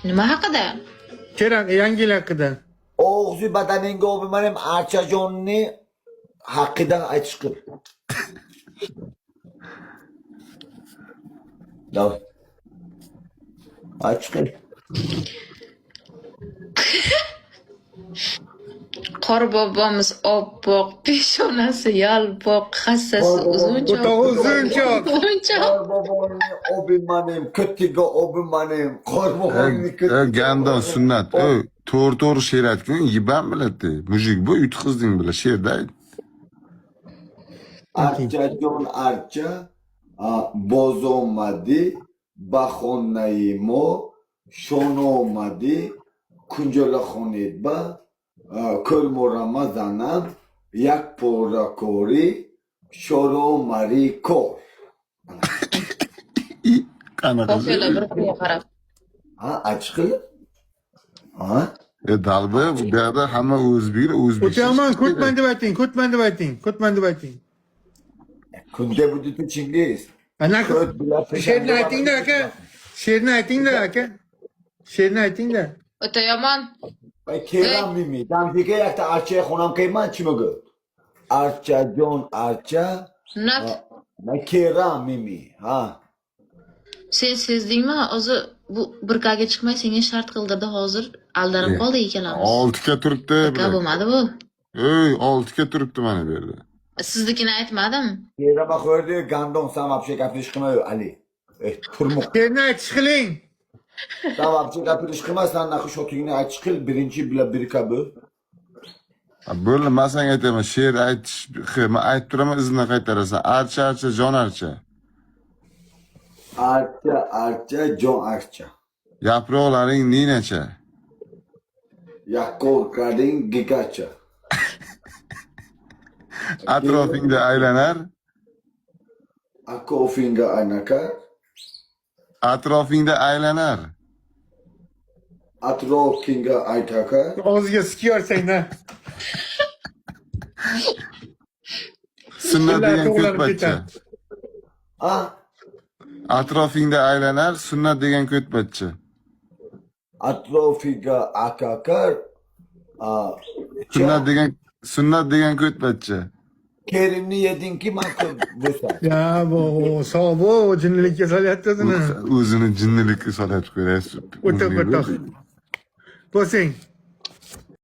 Nima haqida? Kerak, yangi yil haqida. Og'zi badaninga o'bimanim Archajonni haqidan aytishqim. Davay. Aytishqim. Qor bobomiz oppoq, peshonasi yalpoq, hassasi uzunchoq. O'tog'i uzunchoq. Uzunchoq. Qorboboni o'bimanim, ko'ttiga o'bimanim, qorboboni Gandon sunnat. To'g'ri she'r aytgan, yiban biladi. Mujik bu yutqizding bila she'rda ayt. Archajon archa bozomadi baxonnaimo shonomadi kunjalaxonedba kölmo ramazanam yak pora kori shoro mari kor. Qanaqa? Qofiyalar bir qo'ya qarab. Ha, achqili? Ha? Dalba bu yerda hamma o'zbek. O'taman, ko'tman deb ayting, ko'tman deb ayting, ko'tman deb ayting. Kunde budutu Chingiz. Ana Ko't bilan she'rni aytingda aka. She'rni aytingda aka. She'rni aytingda. O'ta yomon. Ay keram mimi. Damfiga yakta archa xonam qiyman chimoga. Archajon archa. Sunnat. Na keram mimi. Ha. Sen sezdingmi? O'zi bu bir kaga chiqmay senga shart qildirdi hozir. Aldarib qoldik ikkalamiz. 6 turibdi. Aka bo'lmadi bu. 6 turibdi mana bu yerda. Siznikini aytmadim. Keram axirdi gandon sam вообще gapirish qilmayu Ali. Turmuq. She'rni aytish qiling. Sam вообще gapirish qilmasdan naxi shotingni aytish qil birinchi bilan bir kabi. Bo'ldi, men senga aytaman, she'r aytish, men aytib turaman, izni qaytarasan. Archa, jon archa. Archa archa jon archa. Yaproqlaring ninacha. Yaqqolqading gigacha. Atrofingda aylanar, Akofinga aynaka. atrofingda aylanar. Atrofinga aytaka. Og'ziga sikiyorsang-da. Sunnat degan To'g'rilab ko'tpacha. ketadi. Ha? Atrofingda aylanar, sunnat degan ko'tpacha. Atrofiga akakar. Sunnat degan ko'tpacha. Kerimni yedinki maqsad bo'lsa. Ya bu sobo jinnilikka solyapti o'zini. O'zini jinnilikka solib qo'yasiz. O'ta o'ta. Bo'lsang.